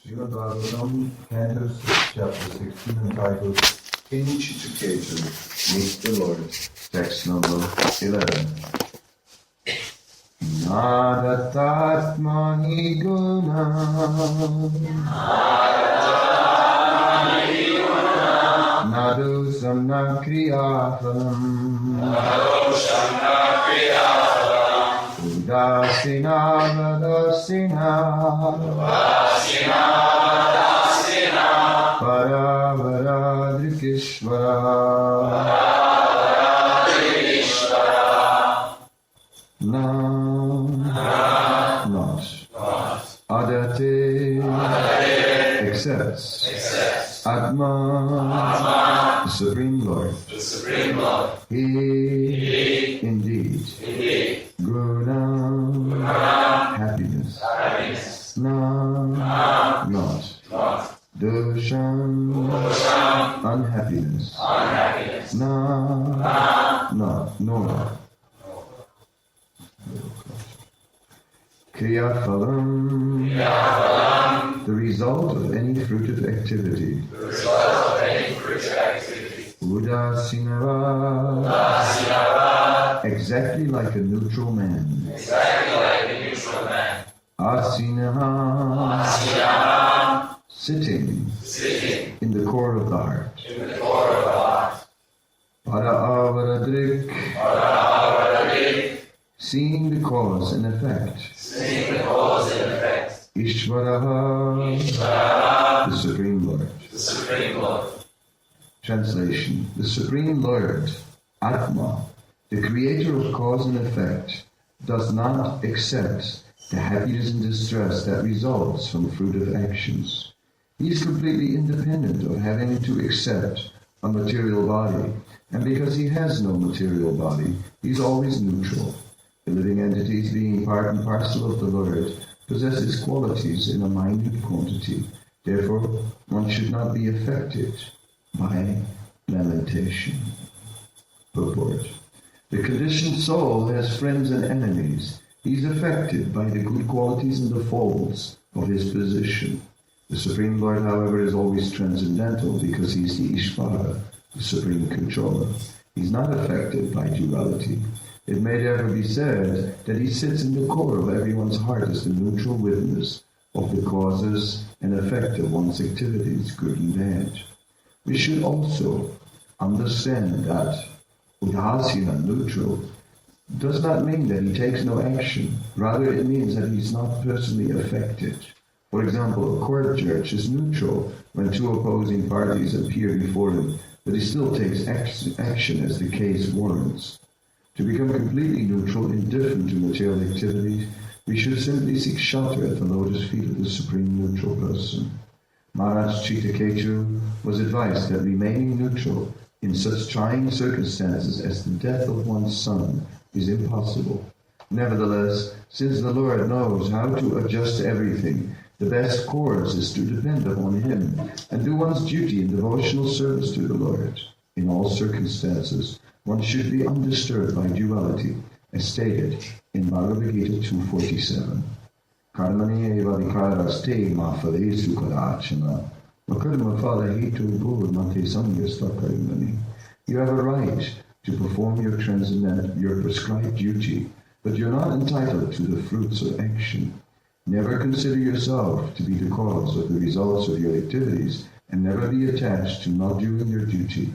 Srimad Bhgavatam, Canto 6, Chapter 16, entitled Ketu Meet the Lord, text number 11. Nadatatma hi guna Nadu samna kriyafalam Udasina vadasina Paravaradrikishvara Not Adate accepts Atma the Supreme Lord He indeed Guna happiness not Dosham unhappiness nor Kriyafalam the result of any fruitive activity Udasinava exactly like a neutral man Asinaha sitting in the core of the heart Paravaradrik seeing the cause and effect Ishvaraha the Supreme Lord. Translation: the Supreme Lord, Atma, the creator of cause and effect, does not accept the happiness and distress that results from fruitive actions. He is completely independent of having to accept a material body, and because he has no material body, he is always neutral. The living entities, being part and parcel of the Lord, possess his qualities in a minute quantity. Therefore, one should not be affected by lamentation. Purport: the conditioned soul has friends and enemies. He is affected by the good qualities and the faults of his position. The Supreme Lord, however, is always transcendental because he is the Ishvara, the Supreme Controller. He is not affected by duality. It may therefore be said that he sits in the core of everyone's heart as the neutral witness of the causes and effect of one's activities, good and bad. We should also understand that udasina, neutral, does not mean that he takes no action. Rather, it means that he is not personally affected. For example, a court judge is neutral when two opposing parties appear before him, but he still takes action as the case warrants. To become completely neutral, indifferent to material activities, we should simply seek shelter at the lotus feet of the Supreme Neutral Person. Maharaja Ketu was advised that remaining neutral in such trying circumstances as the death of one's son is impossible. Nevertheless, since the Lord knows how to adjust everything, the best course is to depend upon him and do one's duty in devotional service to the Lord. In all circumstances, one should be undisturbed by duality, as stated in Bhagavad Gita 2:47. Karmani eva vikaraste ma phalesu karachana makarma phala hetu bhuvamate samyasta karmani. You have a right to perform your prescribed duty, but you're not entitled to the fruits of action. Never consider yourself to be the cause of the results of your activities, and never be attached to not doing your duty.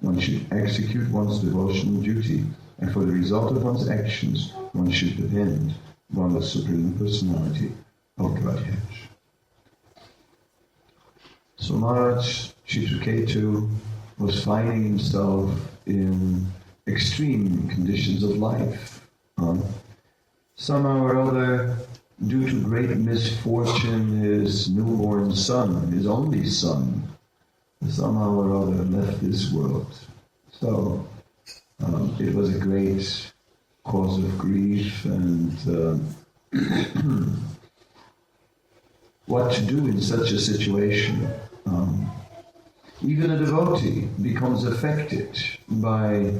One should execute one's devotional duty, and for the result of one's actions, one should depend on the Supreme Personality of Godhead. So Maharaja Ketu was finding himself in extreme conditions of life. Somehow or other, due to great misfortune, his newborn son, his only son, somehow or other left this world. So it was a great cause of grief, and what to do in such a situation. Even a devotee becomes affected by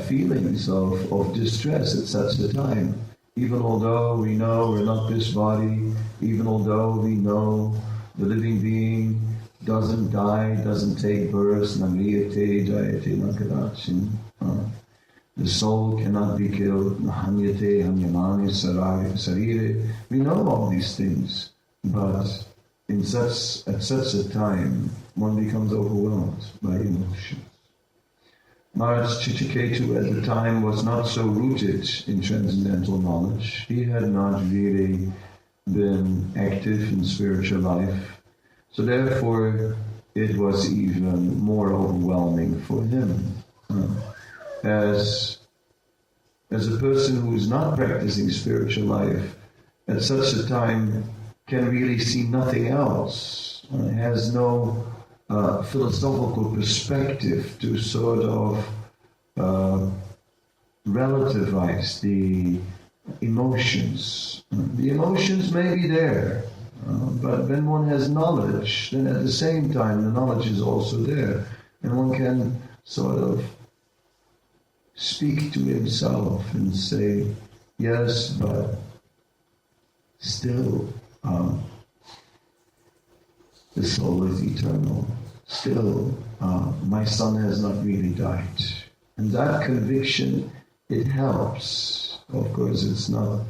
feelings of distress at such a time. Even although we know we're not this body, even although we know the living being doesn't die, doesn't take birth, namriyate, jayate, nakadachin. The soul cannot be killed, hanyate, hanyamani, sarire. We know all these things, but at such a time, one becomes overwhelmed by emotions. Maharaja Ketu at the time was not so rooted in transcendental knowledge. He had not really been active in spiritual life. So therefore, it was even more overwhelming for him. As a person who is not practicing spiritual life, at such a time can really see nothing else, has no philosophical perspective to sort of relativize the emotions. The emotions may be there, but when one has knowledge, then at the same time the knowledge is also there, and one can sort of speak to himself and say, yes, but still the soul is eternal. Still, my son has not really died. And that conviction, it helps. Of course, it's not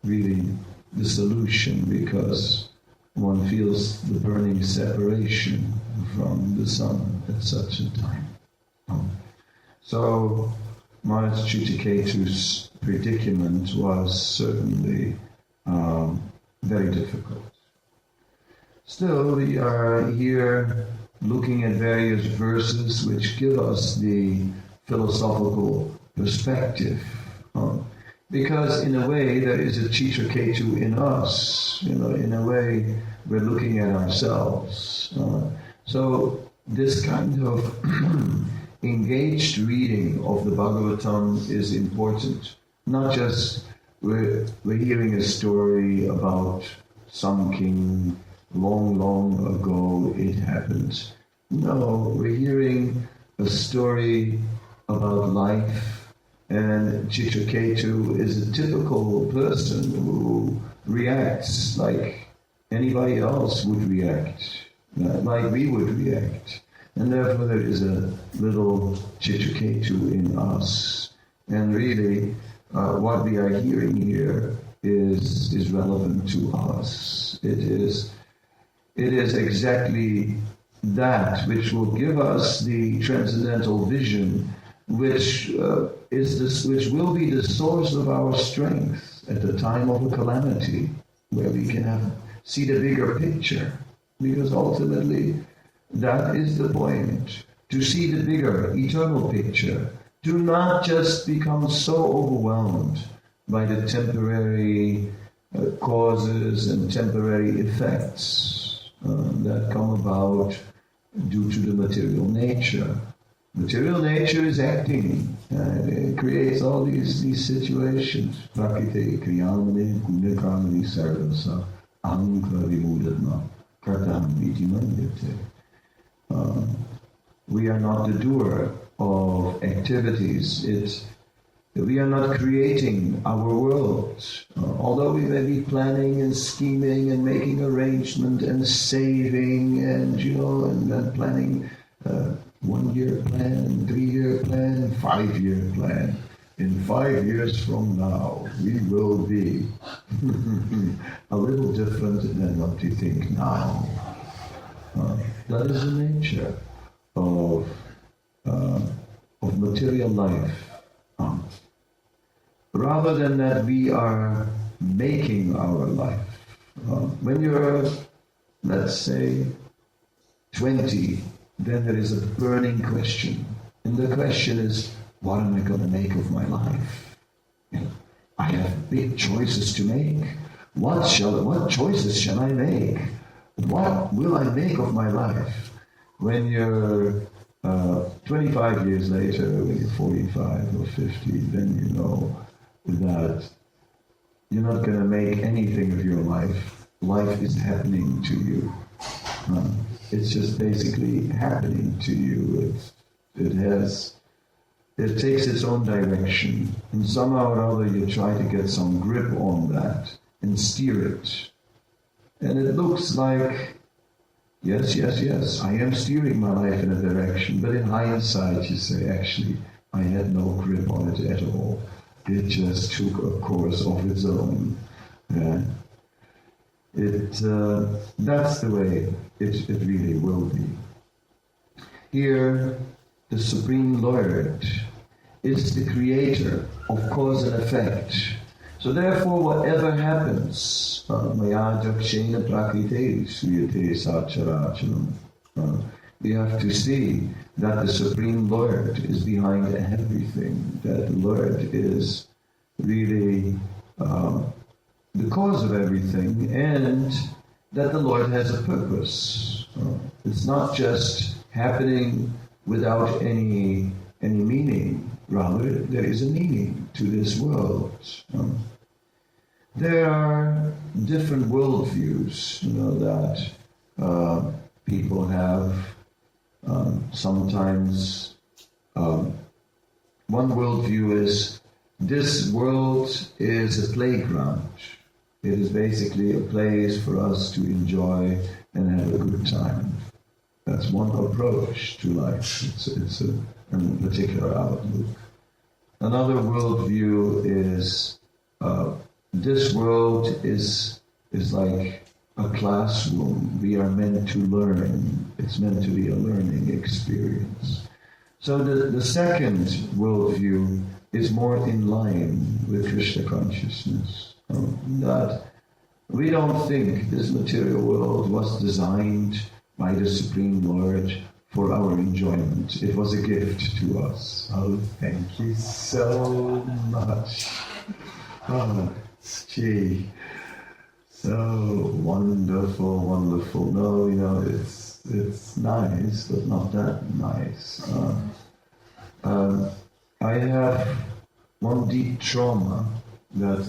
really the solution, because one feels the burning separation from the son at such a time. So Maharaja Ketu's predicament was certainly very difficult. Still, we are here looking at various verses which give us the philosophical perspective. Because in a way there is a Ketu in us. In a way we're looking at ourselves. So this kind of engaged reading of the Bhagavatam is important. Not just we're hearing a story about some king long, long ago it happened. No, we're hearing a story about life, and Ketu is a typical person who reacts like anybody else would react, like we would react. And therefore there is a little Ketu in us. And really, what we are hearing here is relevant to us. It is exactly that which will give us the transcendental vision, which will be the source of our strength at the time of a calamity, where we can see the bigger picture. Because ultimately, that is the point, to see the bigger, eternal picture. Do not just become so overwhelmed by the temporary causes and temporary effects that come about due to the material nature. Material nature is acting. It creates all these situations. Prakriti kriyamani gunakarmani sarvasa ahankara vimudadma kartam iti manyate. We are not the doer of activities. We are not creating our world. Although we may be planning and scheming and making arrangement and saving and and planning 1-year plan, 3-year plan, 5-year plan. In 5 years from now, we will be a little different than what we think now. That is the nature of material life. Rather than that we are making our life. When you're, let's say, 20, then there is a burning question. And the question is, what am I going to make of my life? I have big choices to make. What choices shall I make? What will I make of my life? When you're 25 years later, when you're 45 or 50, then you know that you're not going to make anything of your life. Life is happening to you. It's just basically happening to you. It takes its own direction, and somehow or other you try to get some grip on that and steer it. And it looks like yes, I am steering my life in a direction, but in hindsight you say, actually, I had no grip on it at all. It just took a course of its own. That's the way it really will be. Here, the Supreme Lord is the creator of cause and effect. So therefore, whatever happens, we have to see that the Supreme Lord is behind everything, that the Lord is really the cause of everything, and that the Lord has a purpose. It's not just happening without any meaning. Rather, there is a meaning to this world. There are different worldviews, that people have. Sometimes one worldview is this world is a playground. It is basically a place for us to enjoy and have a good time. That's one approach to life. It's a particular outlook. Another worldview is this world is like a classroom. We are meant to learn. It's meant to be a learning experience. So the second worldview is more in line with Krishna consciousness. That we don't think this material world was designed by the Supreme Lord for our enjoyment. It was a gift to us. Oh, thank you so much. Oh, gee. So wonderful, wonderful. No, it's nice, but not that nice. I have one deep trauma that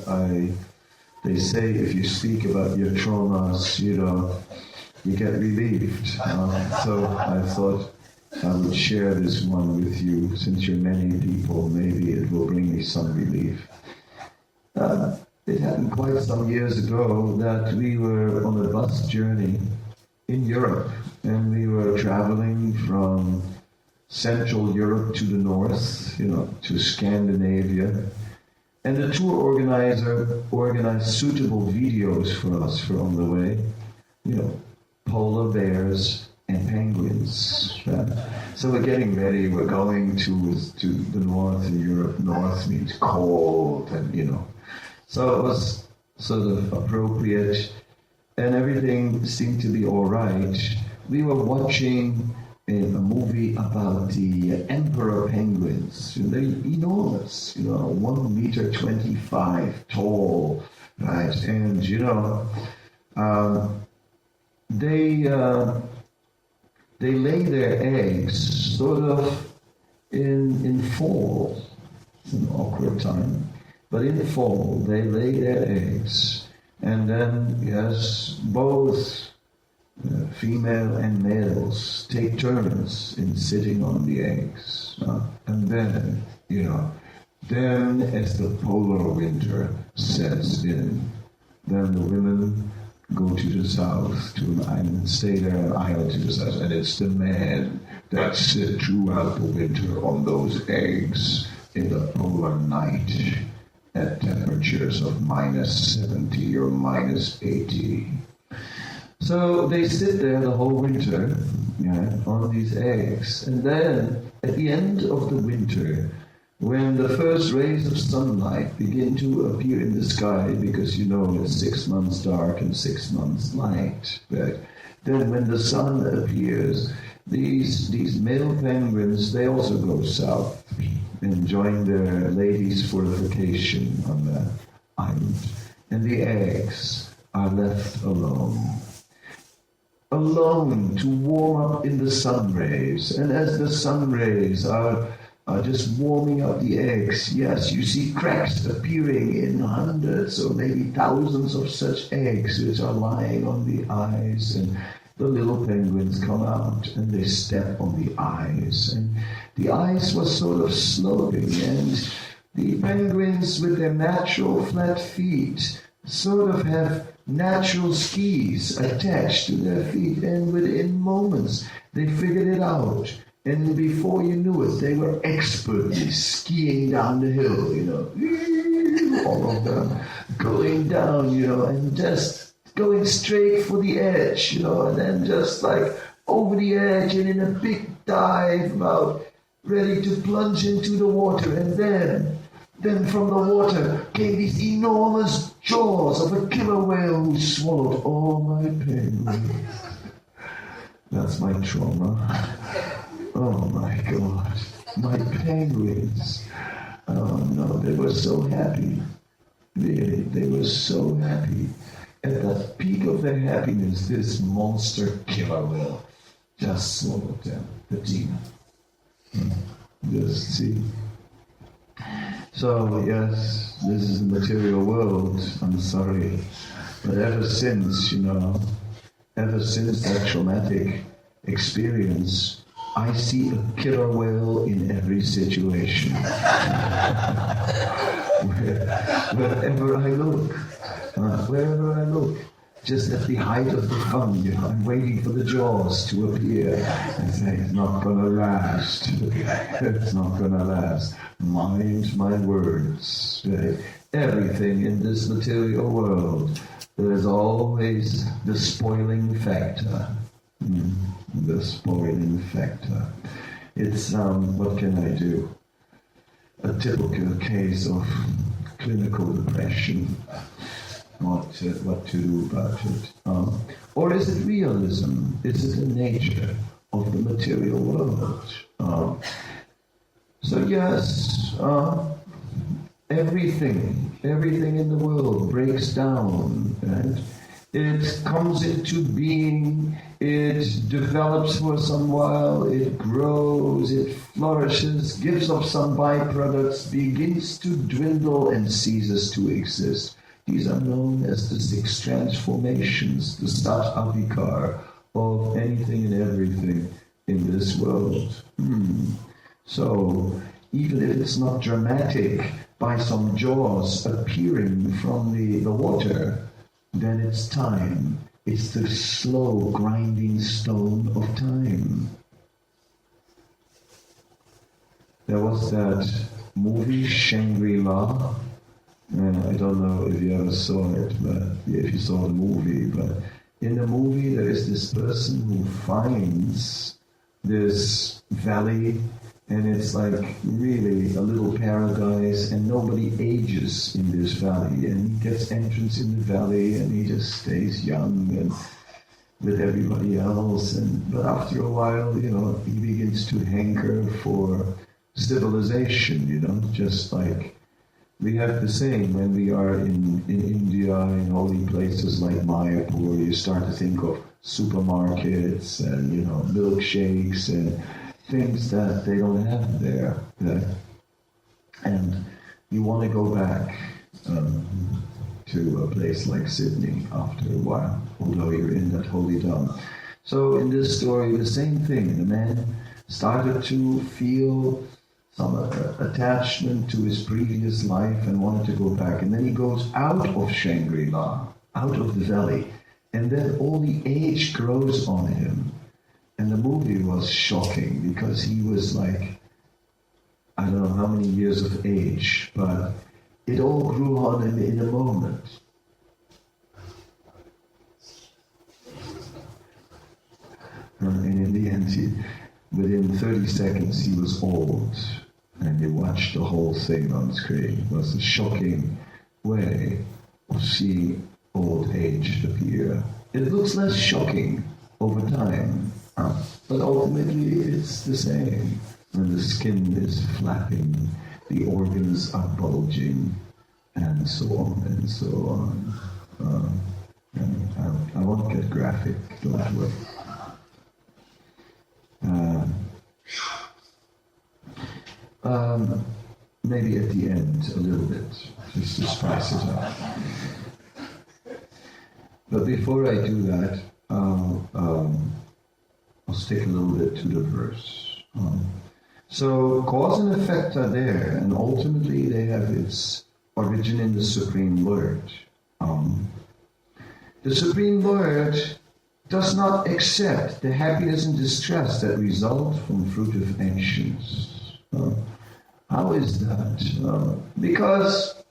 they say if you speak about your traumas, you get relieved. So I thought I would share this one with you. Since you're many people, maybe it will bring me some relief. It happened quite some years ago that we were on a bus journey in Europe, and we were traveling from Central Europe to the north, to Scandinavia. And the tour organizer organized suitable videos for us for on the way, polar bears and penguins. So we're getting ready, we're going to the north in Europe. North means cold, and So it was sort of appropriate, and everything seemed to be all right. We were watching a movie about the emperor penguins. They're enormous, 1 meter 25 tall, right? And they lay their eggs sort of in fall, an awkward time. But in the fall, they lay their eggs, and then, yes, both female and males take turns in sitting on the eggs. And then, then as the polar winter sets in, then the women go to the south to an island, stay there an island to the south, and it's the men that sit throughout the winter on those eggs in the polar night at temperatures of -70 or -80. So they sit there the whole winter on these eggs. And then at the end of the winter, when the first rays of sunlight begin to appear in the sky, because it's 6 months dark and 6 months light, but then when the sun appears, these male penguins, they also go south and join their ladies' fortification on the island. And the eggs are left alone to warm up in the sun rays. And as the sun rays are just warming up the eggs, yes, you see cracks appearing in hundreds or maybe thousands of such eggs which are lying on the ice, and the little penguins come out and they step on the ice, and the ice was sort of sloping, and the penguins with their natural flat feet sort of have natural skis attached to their feet, and within moments they figured it out. And before you knew it, they were expertly skiing down the hill, all of them going down, and just going straight for the edge, and then just like over the edge and in a big dive about ready to plunge into the water. And then from the water came these enormous jaws of a killer whale who swallowed all my pain. That's my trauma. Oh my God, my penguins. Oh no, they were so happy. Really, they were so happy. At the peak of their happiness, this monster killer whale just swallowed them, the demon. Just see. So yes, this is the material world, I'm sorry. But ever since that traumatic experience, I see a killer whale in every situation. Wherever I look, just at the height of the fun, I'm waiting for the jaws to appear and say, it's not gonna last. It's not gonna last. Mind my words. Everything in this material world, there is always the spoiling factor. The spoiling factor. It's, what can I do? A typical case of clinical depression. What to do about it? Or is it realism? Is it the nature of the material world? So yes, everything in the world breaks down, and it comes into being, it develops for some while, it grows, it flourishes, gives off some byproducts, begins to dwindle and ceases to exist. These are known as the 6 transformations, the stat avikar of anything and everything in this world. So, even if it's not dramatic, by some jaws appearing from the water, then it's time. It's the slow grinding stone of time. There was that movie, Shangri-La. I don't know if you ever saw it, but if you saw the movie, but in the movie there is this person who finds this valley, and it's like really a little paradise, and nobody ages in this valley, and he gets entrance in the valley, and he just stays young and with everybody else, but after a while, he begins to hanker for civilization, just like we have the same when we are in India, in holy places like Mayapur. You start to think of supermarkets and, milkshakes and things that they don't have there. And you want to go back to a place like Sydney after a while, although you're in that holy dome. So in this story, the same thing. The man started to feel some attachment to his previous life and wanted to go back. And then he goes out of Shangri-La, out of the valley, and then all the age grows on him. And the movie was shocking because he was like, I don't know how many years of age, but it all grew on him in a moment. And in the end, within 30 seconds, he was old. And you watched the whole thing on screen. It was a shocking way of seeing old age appear. It looks less shocking over time, but ultimately it's the same. And the skin is flapping, the organs are bulging, and so on and so on. And I won't get graphic, don't worry. Maybe at the end a little bit, just to spice it up. But before I do that, I'll stick a little bit to the verse. So cause and effect are there, and ultimately they have its origin in the Supreme Lord. The Supreme Lord does not accept the happiness and distress that result from fruitive actions. How is that? Because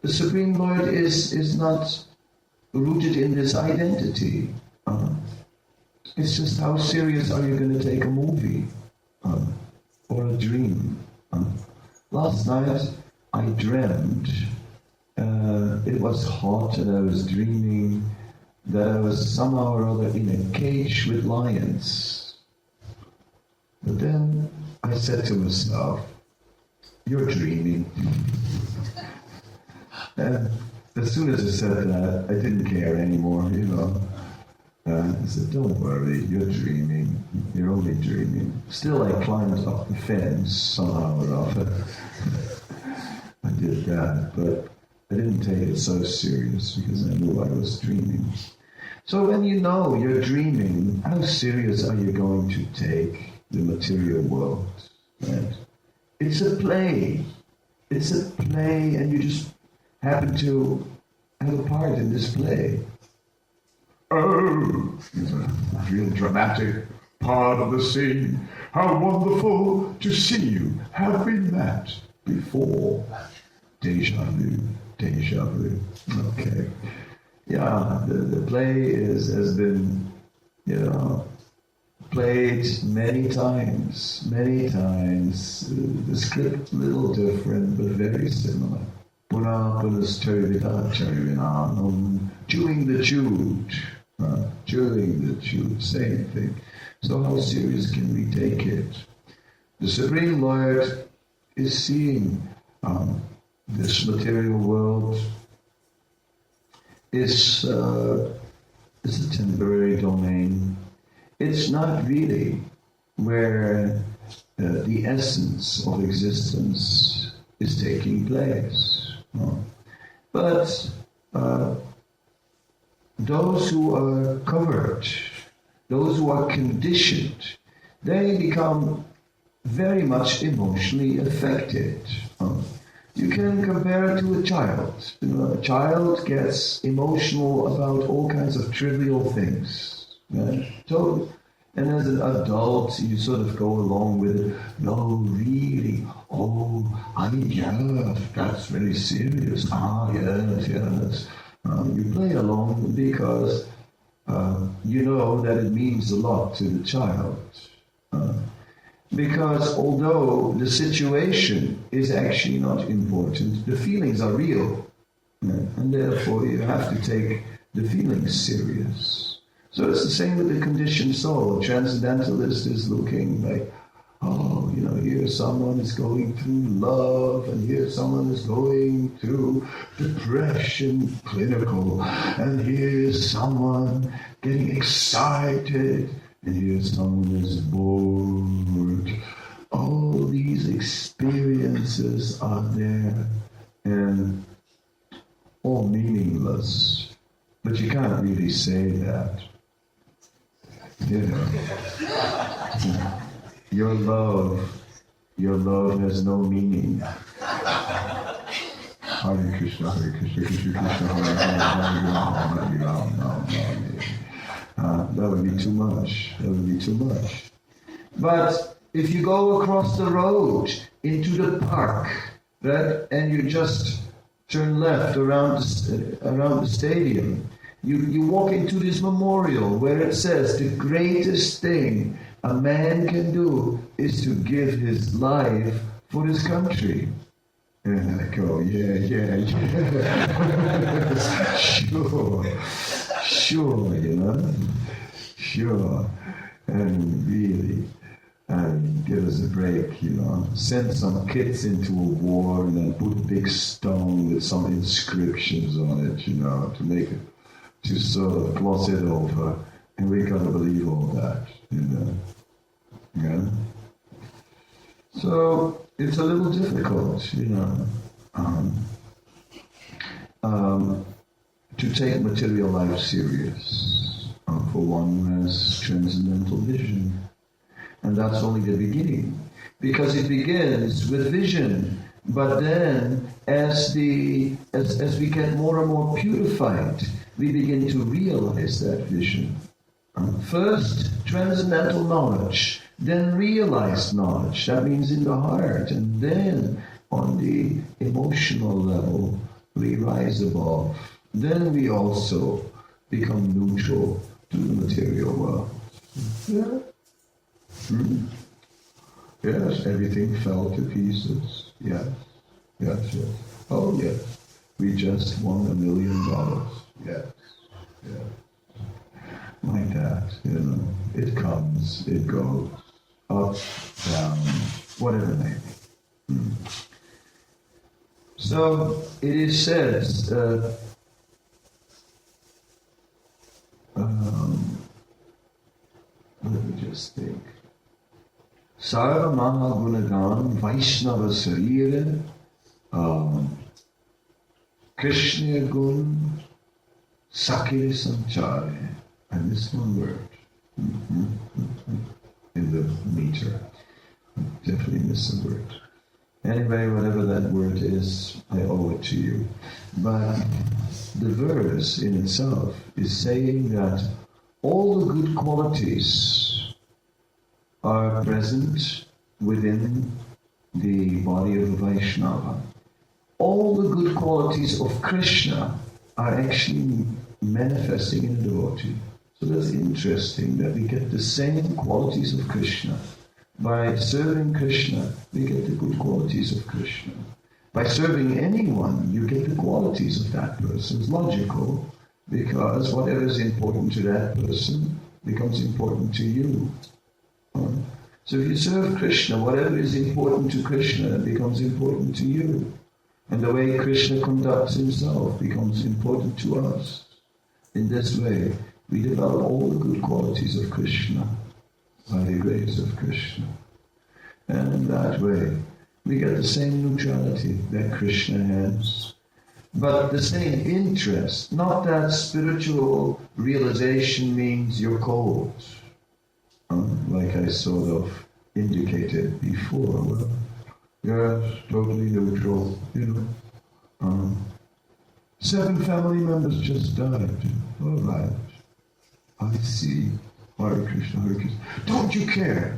the Supreme Lord is not rooted in this identity. It's just, how serious are you going to take a movie or a dream? Last night I dreamed it was hot, and I was dreaming that I was somehow or other in a cage with lions. But then I said to myself, you're dreaming. And as soon as I said that, I didn't care anymore, I said, don't worry, you're dreaming. You're only dreaming. Still, I climbed up the fence somehow or other. I did that, but I didn't take it so serious because I knew I was dreaming. So when you know you're dreaming, how serious are you going to take the material world? Right? It's a play. It's a play, and you just happen to have a part in this play. Oh, it's a real dramatic part of the scene. How wonderful to see you. Have we met before? Deja vu, deja vu. Okay. Yeah, the play has been, played many times. The script a little different, but very similar. Chewing the tube, same thing. So how serious can we take it? The Supreme Lord is seeing this material world is a temporary domain. It's not really where the essence of existence is taking place. But those who are covered, those who are conditioned, they become very much emotionally affected. You can compare it to a child. A child gets emotional about all kinds of trivial things. Right? So, and as an adult, you sort of go along with it. No, really? Oh, yeah, that's very serious. Yes. You play along because you know that it means a lot to the child. Because although the situation is actually not important, the feelings are real. And therefore you have to take the feelings serious. So it's the same with the conditioned soul. A transcendentalist is looking like, here someone is going through love, and here someone is going through depression, clinical, and here's someone getting excited, and here someone is bored. All these experiences are there, and all meaningless. But you can't really say that. Your love has no meaning. Hare Krishna, Hare Krishna, Krishna Krishna, Hare Hare, no. That would be too much. But if you go across the road into the park, right, and you just turn left around the stadium, you walk into this memorial where it says the greatest thing a man can do is to give his life for his country. And I go, yeah. Sure, Sure. And really, give us a break, Send some kids into a war and then put a big stone with some inscriptions on it, to make it, to sort of gloss it over. And we gotta believe all that, Yeah. So it's a little difficult, to take material life serious for one who has transcendental vision. And that's only the beginning. Because it begins with vision. But then, as we get more and more purified, we begin to realize that vision. First, transcendental knowledge, then realized knowledge. That means in the heart. And then, on the emotional level, we rise above. Then we also become neutral to the material world. Yeah. Yes, everything fell to pieces. Yes. Oh, yes. We just won $1 million. Yes. Like that, it comes, it goes, up, down, whatever it may be. So it is said, let me just think. Sarva Maha Gunagan Vaishnava Sarira Krishna Gun Sakya Sanchare. I missed one word in the meter. Definitely missed a word. Anyway, whatever that word is, I owe it to you. But the verse in itself is saying that all the good qualities are present within the body of a Vaishnava. All the good qualities of Krishna are actually manifesting in a devotee. So that's interesting that we get the same qualities of Krishna. By serving Krishna, we get the good qualities of Krishna. By serving anyone, you get the qualities of that person. It's logical, because whatever is important to that person becomes important to you. So if you serve Krishna, whatever is important to Krishna becomes important to you. And the way Krishna conducts himself becomes important to us. In this way, we develop all the good qualities of Krishna by the grace of Krishna. And in that way, we get the same neutrality that Krishna has, but the same interest. Not that spiritual realization means you're cold, like I sort of indicated before. Well, yes, totally neutral, 7 family members just died. All right. I see. Hare Krishna, Hare Krishna. Don't you care?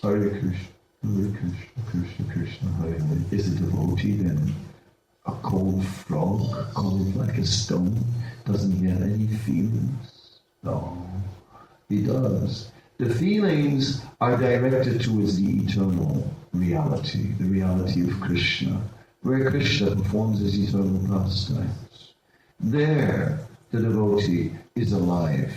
Hare Krishna, Hare Krishna, Krishna Krishna, Hare Hare. Is a devotee then a cold frog, cold like a stone? Doesn't he have any feelings? No, he does. The feelings are directed towards the eternal reality, the reality of Krishna, where Krishna performs his eternal pastimes. There, the devotee is alive.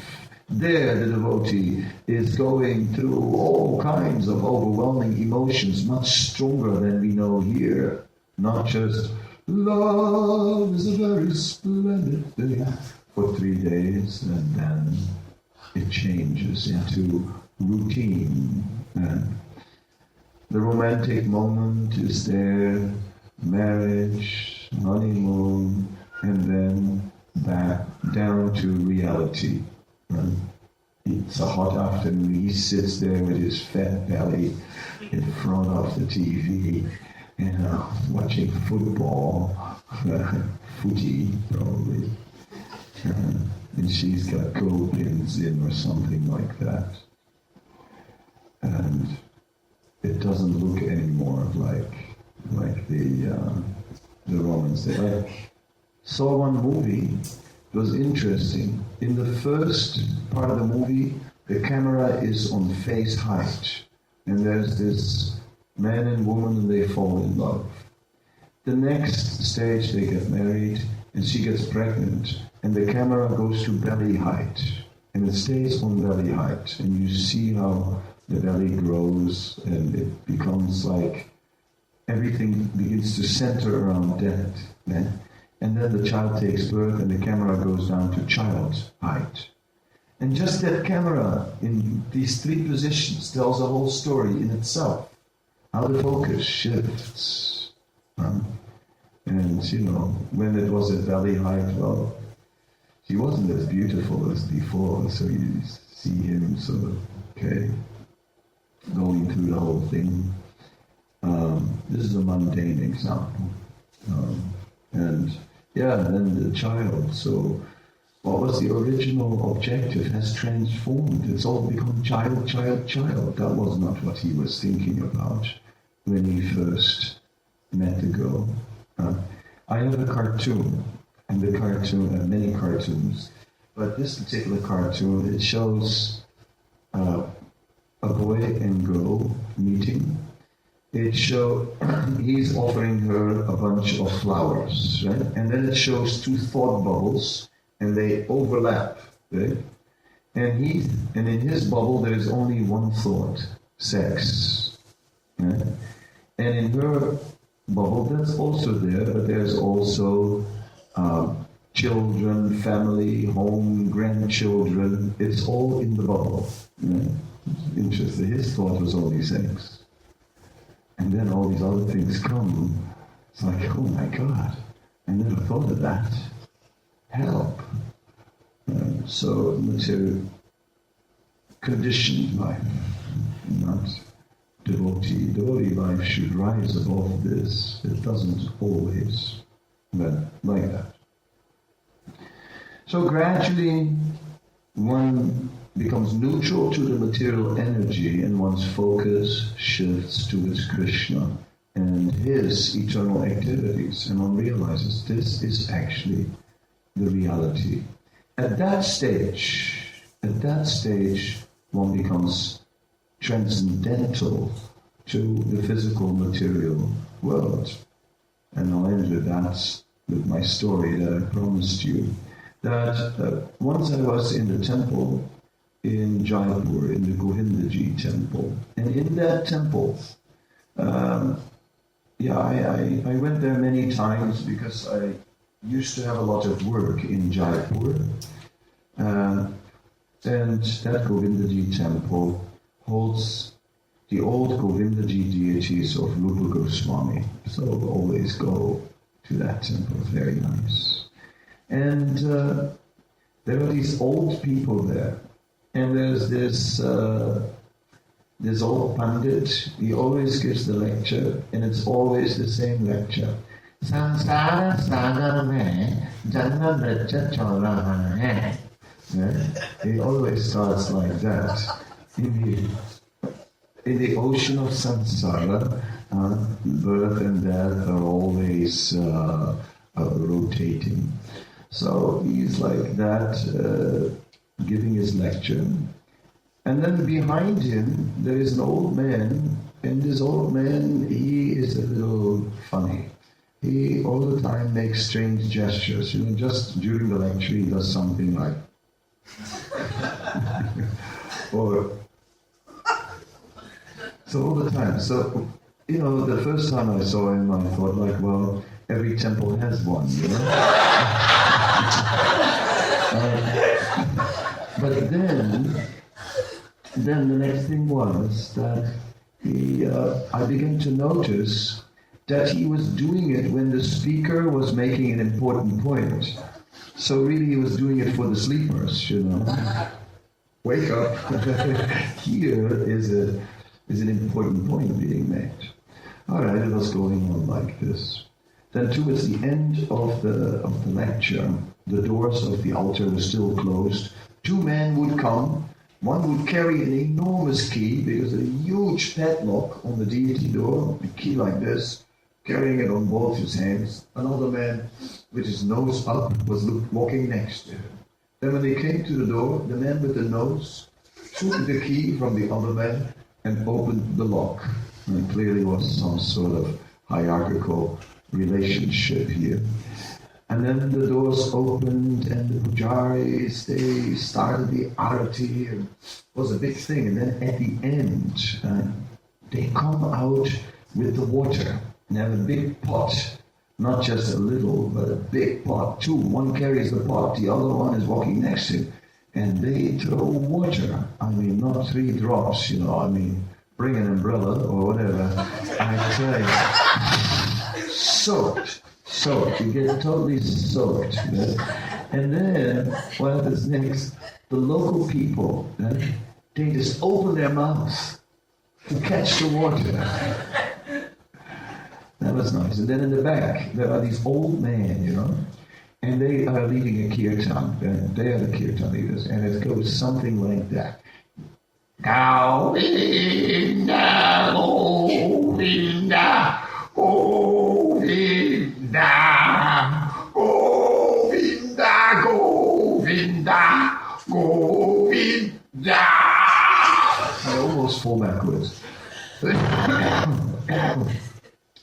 There, the devotee is going through all kinds of overwhelming emotions, much stronger than we know here. Not just, love is a very splendid thing for 3 days, and then it changes into routine. And the romantic moment is there, marriage, honeymoon, and then back down to reality. It's a hot afternoon. He sits there with his fat belly in front of the TV, watching football, footy probably. And she's got gold pins in or something like that. And it doesn't look anymore like the Romans. I saw one movie. It was interesting. In the first part of the movie, the camera is on face height. And there's this man and woman and they fall in love. The next stage, they get married and she gets pregnant. And the camera goes to belly height. And it stays on belly height. And you see how the belly grows and it becomes like everything begins to center around that. Yeah? And then the child takes birth and the camera goes down to child height. And just that camera in these 3 positions tells a whole story in itself. How the focus shifts. And, when it was at belly height, well, she wasn't as beautiful as before. So you see him sort of, going through the whole thing. This is a mundane example. And then the child. So what was the original objective has transformed. It's all become child. That was not what he was thinking about when he first met the girl. I have a cartoon, and the cartoon, and many cartoons, but this particular cartoon, it shows a boy and girl meeting. It shows he's offering her a bunch of flowers, right? And then it shows two thought bubbles, and they overlap, right? And in his bubble there is only one thought, sex, right? And in her bubble that's also there, but there's also children, family, home, grandchildren. It's all in the bubble. Right? Interesting. His thought was only sex. And then all these other things come. It's like, oh my God, I never thought of that. Help. So material conditioned life, not devotee. Devotee life should rise above this. It doesn't always, but like that. So gradually one becomes neutral to the material energy and one's focus shifts towards Krishna and his eternal activities, and one realizes this is actually the reality. At that stage, one becomes transcendental to the physical material world. And I'll end with that, with my story that I promised you. That once I was in the temple in Jaipur, in the Govindaji temple. And in that temple, I went there many times because I used to have a lot of work in Jaipur. And that Govindaji temple holds the old Govindaji deities of Rupa Goswami. So always go to that temple, very nice. And there are these old people there. And there's this old Pandit, he always gives the lecture, and it's always the same lecture. Sansara sagar mein janma mritya chaura hai. He always starts like that. In the ocean of samsara, birth and death are always rotating. So he's like that, giving his lecture. And then behind him, there is an old man, and this old man, he is a little funny. He all the time makes strange gestures. Just during the lecture, he does something like, or, so all the time. So, the first time I saw him, I thought like, well, every temple has one, But then the next thing was that I began to notice that he was doing it when the speaker was making an important point. So really he was doing it for the sleepers, Wake up. Here is an important point being made. All right, it was going on like this. Then towards the end of the lecture, the doors of the altar were still closed. Two men would come. One would carry an enormous key, because a huge padlock on the deity door, a key like this, carrying it on both his hands. Another man, with his nose up, was walking next to him. Then when they came to the door, the man with the nose took the key from the other man and opened the lock. And it clearly was some sort of hierarchical relationship here. And then the doors opened and the pujaris, they started the arati, and it was a big thing. And then at the end, they come out with the water. And they have a big pot, not just a little, but a big pot too. One carries the pot, the other one is walking next to him. And they throw water. I mean, not 3 drops, bring an umbrella or whatever. I tell you, soaked. You get totally soaked. And then, what happens next? The local people, they just open their mouths to catch the water. That was nice. And then in the back, there are these old men, and they are leading a kirtan. They are the kirtan leaders, and it goes something like that. Govinda, Govinda, Govinda, Govinda, Govinda, Govinda. I almost fall backwards.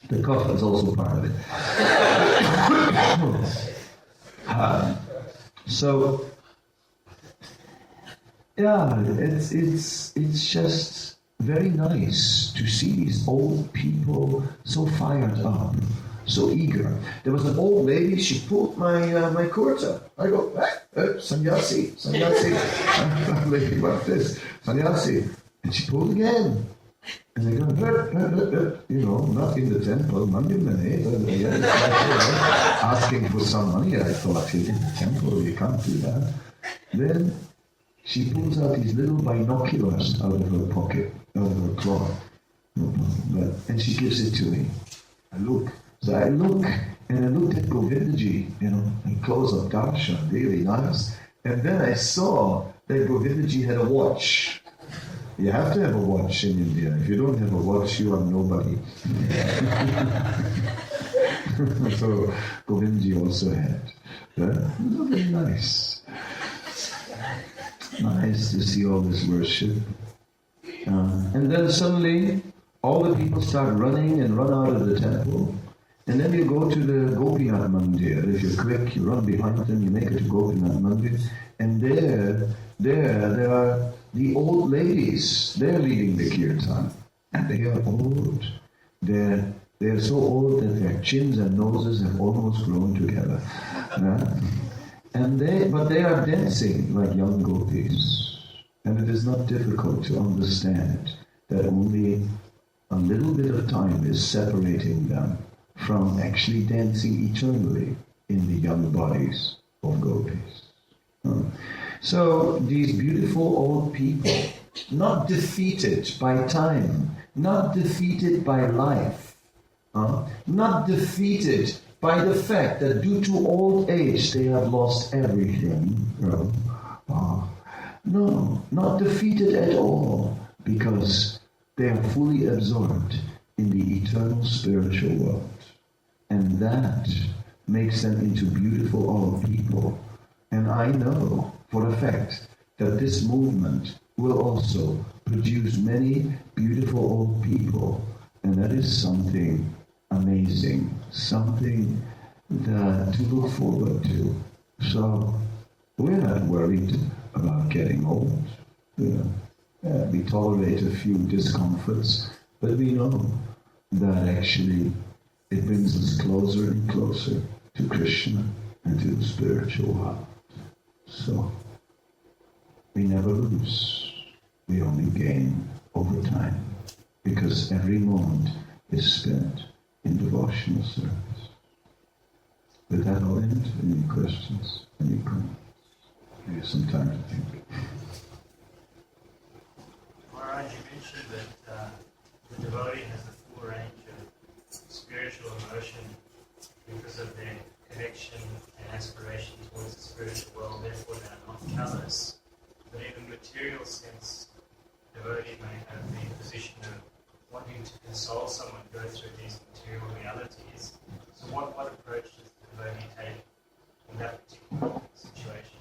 The cough is also part of it. It's just very nice to see these old people so fired up, so eager. There was an old lady, she pulled my kurta. I go, sannyasi. I'm lady about this, sannyasi. And she pulled again. And they go, not in the temple, asking for some money. I thought, in the temple, you can't do that. Then she pulls out these little binoculars out of her pocket, out of her cloth. And she gives it to me. I look. So I look, and I looked at Govindaji, and close-up darshan, really nice. And then I saw that Govindaji had a watch. You have to have a watch in India. If you don't have a watch, you are nobody. So Govindaji also had. Very nice. Nice to see all this worship. And then suddenly, all the people start running and run out of the temple. And then you go to the Gopinath Mandir. If you're quick, you run behind them, you make it to Gopinath Mandir. And there are the old ladies. They're leading the kirtan. And they are old. They're so old that their chins and noses have almost grown together. But they are dancing like young gopis. And it is not difficult to understand that only a little bit of time is separating them from actually dancing eternally in the young bodies of gopis. So these beautiful old people, not defeated by time, not defeated by life, not defeated by the fact that due to old age they have lost everything. No, not defeated at all, because they are fully absorbed in the eternal spiritual world. And that makes them into beautiful old people. And I know for a fact that this movement will also produce many beautiful old people. And that is something amazing, something to look forward to. So we're not worried about getting old. We tolerate a few discomforts, but we know that actually it brings us closer and closer to Krishna and to the spiritual world. So we never lose. We only gain over time, because every moment is spent in devotional service. With that, I'll end. Any questions? Any comments? Maybe some time to think. Maharaj, you mentioned that the devotee has the full range of spiritual emotion because of their connection and aspiration towards the spiritual world, therefore they are not callous. But in a material sense, the devotee may have the position of wanting to console someone go through these material realities. So what approach does the devotee take in that particular situation?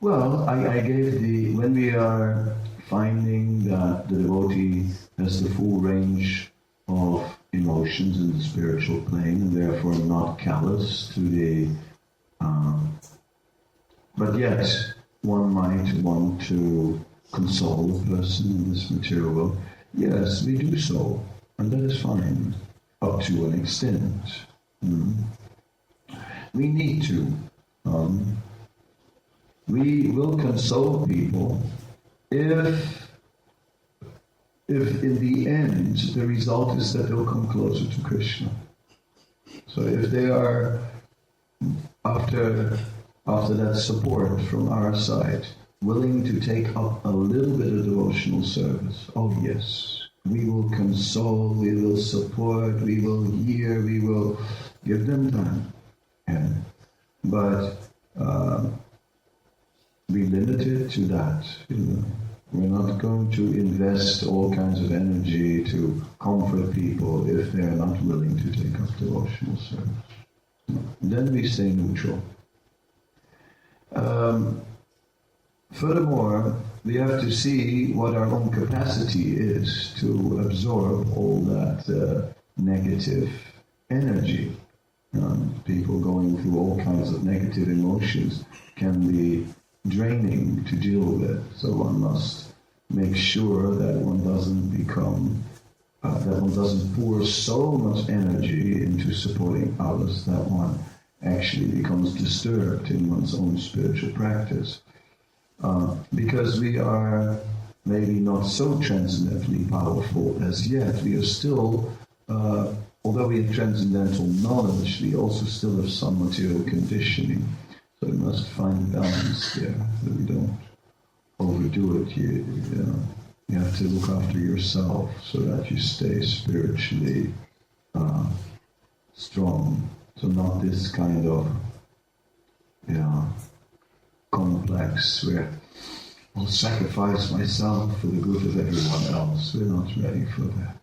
Well, I gave when we are finding that the devotee has the full range of emotions in the spiritual plane and therefore not callous to the... but yet, one might want to console a person in this material world. Yes, we do so, and that is fine, up to an extent. We need to. We will console people if in the end the result is that they'll come closer to Krishna. So if they are, after that support from our side, willing to take up a little bit of devotional service, oh yes, we will console, we will support, we will hear, we will give them time. And, but be limited to that. We're not going to invest all kinds of energy to comfort people if they're not willing to take up devotional service. Then we stay neutral. Furthermore, we have to see what our own capacity is to absorb all that negative energy. People going through all kinds of negative emotions can be draining to deal with. So one must make sure that one doesn't become, that one doesn't pour so much energy into supporting others that one actually becomes disturbed in one's own spiritual practice. Because we are maybe not so transcendently powerful as yet, we are still, although we have transcendental knowledge, we also still have some material conditioning. So we must find balance there, that we don't overdo it. You have to look after yourself so that you stay spiritually strong. So not this kind of complex where I'll sacrifice myself for the good of everyone else. We're not ready for that.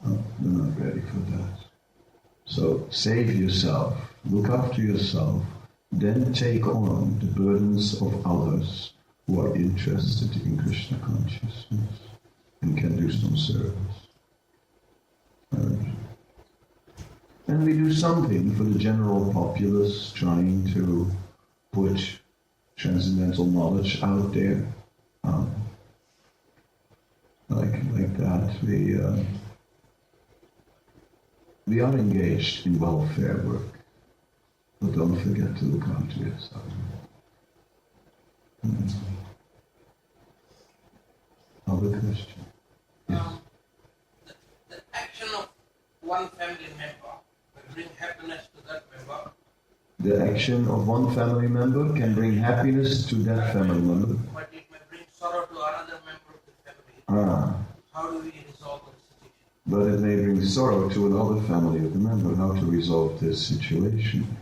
We're not ready for that. So save yourself, look after yourself, then take on the burdens of others who are interested in Krishna consciousness and can do some service. And we do something for the general populace, trying to put transcendental knowledge out there. Like that, we are engaged in welfare work. But don't forget to look after yourself. Other question? Yes. The action of one family member will bring happiness to that member. The action of one family member can bring happiness to that family member. But it may bring sorrow to another member of the family. How do we resolve the situation? But it may bring sorrow to another family of the member. How to resolve this situation?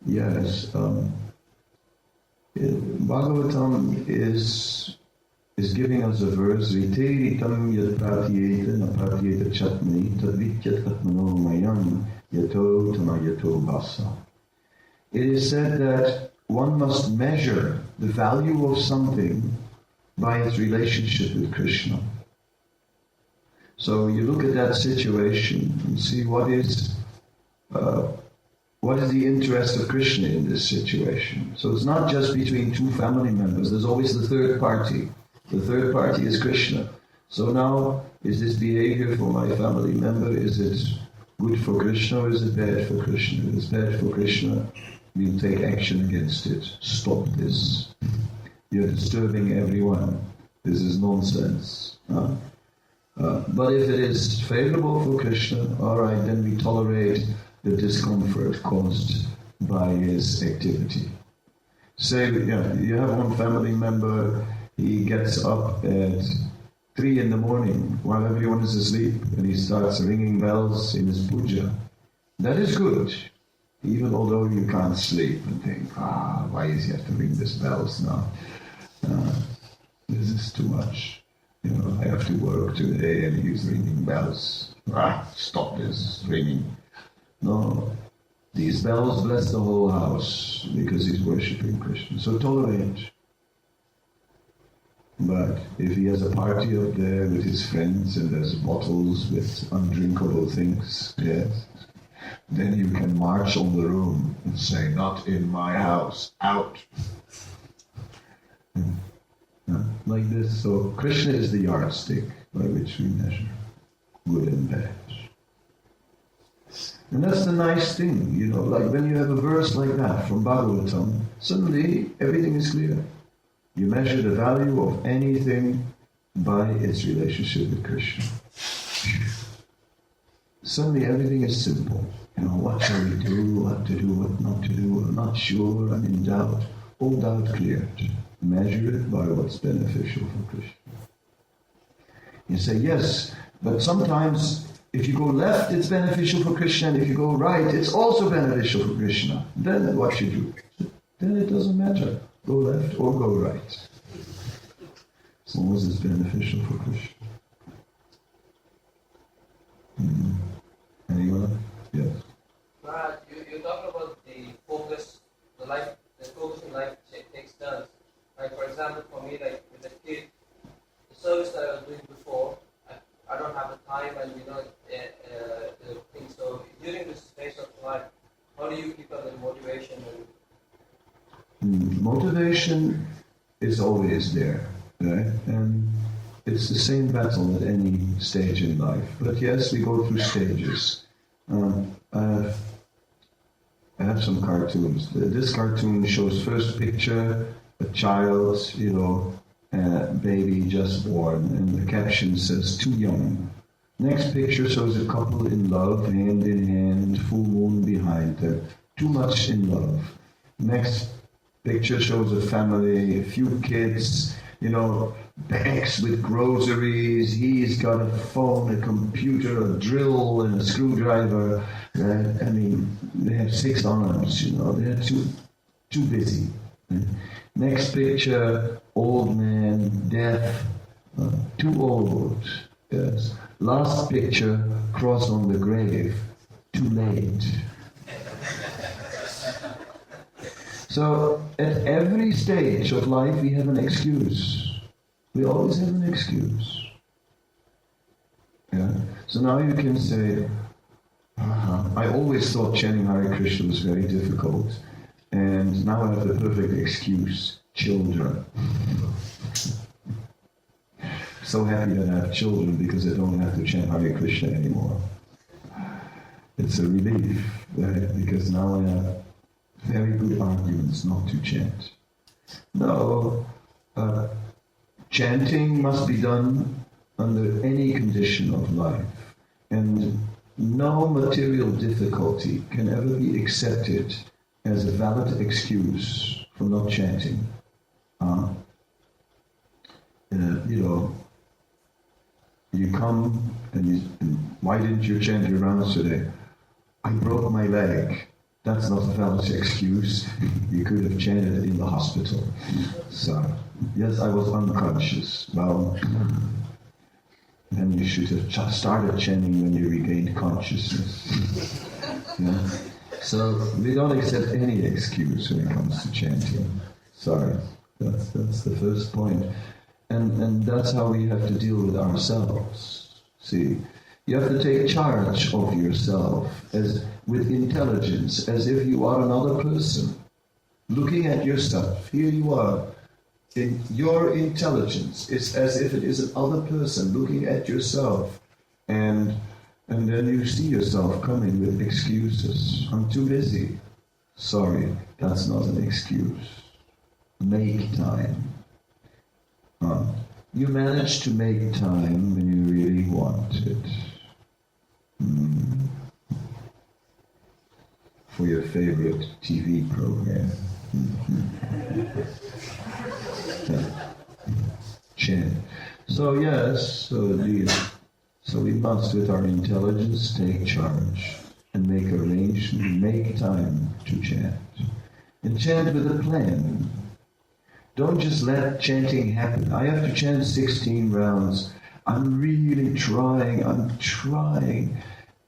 Yes, Bhagavatam is giving us a verse, Riteritam yad pratyeta na pratyeta chatmani tadvityat atmano mayam yato tamayato basa. It is said that one must measure the value of something by its relationship with Krishna. So you look at that situation and see what is the interest of Krishna in this situation. So it's not just between two family members, there's always the third party. The third party is Krishna. So now, is this behavior for my family member, is it good for Krishna or is it bad for Krishna? If it's bad for Krishna, we'll take action against it. Stop this. You're disturbing everyone. This is nonsense. But if it is favorable for Krishna, all right, then we tolerate the discomfort caused by his activity. Say, you have one family member, he gets up at 3 in the morning while everyone is asleep and he starts ringing bells in his puja. That is good, even although you can't sleep and think, why is he have to ring these bells now? This is too much. I have to work today and he's ringing bells. Stop this ringing. No, these bells bless the whole house because he's worshipping Krishna. So tolerate. But if he has a party up there with his friends and there's bottles with undrinkable things, yes, then you can march on the room and say, not in my house, out. Like this. So Krishna is the yardstick by which we measure good and bad. And that's the nice thing, like when you have a verse like that from Bhagavatam, suddenly everything is clear. You measure the value of anything by its relationship with Krishna. Suddenly everything is simple. What shall we do, what to do, what not to do, I'm not sure, I'm in doubt. All doubt cleared. Measure it by what's beneficial for Krishna. You say, yes, but sometimes if you go left, it's beneficial for Krishna, and if you go right, it's also beneficial for Krishna. Then what should you do? Then it doesn't matter. Go left or go right. As long as it's beneficial for Krishna. Anyone? Yes. Maharaj, you talked about the focus, the focus in life takes turns. Like for example, for me, like with the kid, the service that I was doing before, I don't have the time and the thing. So during this phase of life, how do you keep up the motivation? Motivation is always there, right? And it's the same battle at any stage in life. But yes, we go through stages. I have some cartoons. This cartoon shows first picture, a child, baby just born, and the caption says, too young. Next picture shows a couple in love, hand in hand, full moon behind them. Too much in love. Next picture shows a family, a few kids, bags with groceries. He's got a phone, a computer, a drill, and a screwdriver. They have 6 arms, they're too busy. Next picture, old man, deaf, too old. Yes. Last picture, cross on the grave, too late. So at every stage of life we have an excuse. We always have an excuse. Yeah. So now you can say, I always thought chanting Hare Krishna was very difficult, and now I have the perfect excuse, children. So happy that I have children because I don't have to chant Hare Krishna anymore. It's a relief, right? Because now I have very good arguments not to chant. No, chanting must be done under any condition of life, and no material difficulty can ever be accepted as a valid excuse for not chanting. You come and why didn't you chant your rounds today? I broke my leg. That's not a valid excuse. You could have chanted in the hospital. So, yes, I was unconscious. Well, then you should have started chanting when you regained consciousness. Yeah? So, we don't accept any excuse when it comes to chanting. Sorry, that's the first point. And that's how we have to deal with ourselves. See, you have to take charge of yourself with intelligence, as if you are another person. Looking at yourself, here you are. In your intelligence, it's as if it is another person looking at yourself. And then you see yourself coming with excuses. I'm too busy. Sorry, that's not an excuse. Make time. You manage to make time when you really want it. For your favorite TV program. Chant. So yes, so we must, with our intelligence, take charge and make arrangements, make time to chant. And chant with a plan. Don't just let chanting happen. I have to chant 16 rounds. I'm really trying,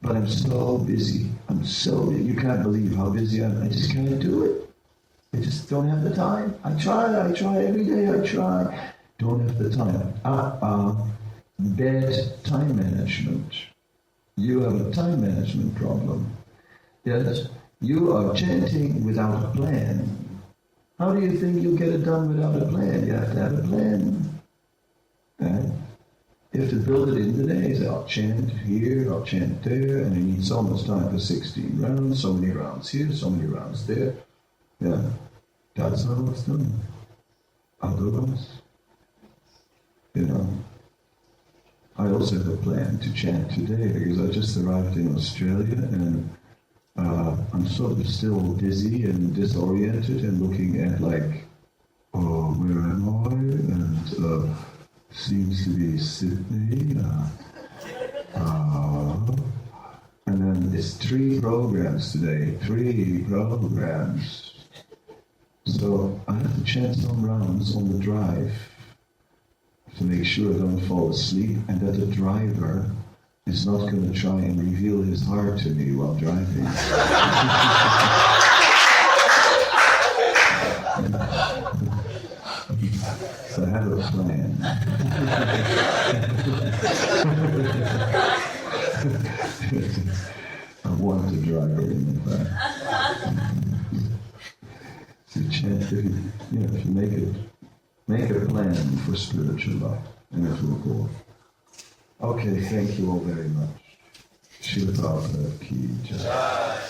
but I'm so busy. You can't believe how busy I am. I just can't do it. I just don't have the time. I try every day, Don't have the time. Bad time management. You have a time management problem. Yes, you are chanting without a plan. How do you think you'll get it done without a plan? You have to have a plan. Right? You have to build it in the day. So I'll chant here, I'll chant there, and I need so much time for 16 rounds, so many rounds here, so many rounds there. Yeah, that's how it's done. Otherwise, I also have a plan to chant today because I just arrived in Australia and I'm sort of still dizzy and disoriented and looking at where am I? And seems to be Sydney. And then it's 3 programs today. 3 programs. So I have to chant some rounds on the drive to make sure I don't fall asleep and that the driver is not going to try and reveal his heart to me while driving. So I have a plan. I want the driver in the back. So chant, if you make a plan for spiritual life, and it will go. Okay, thank you all very much. Srila Prabhupada ki jai.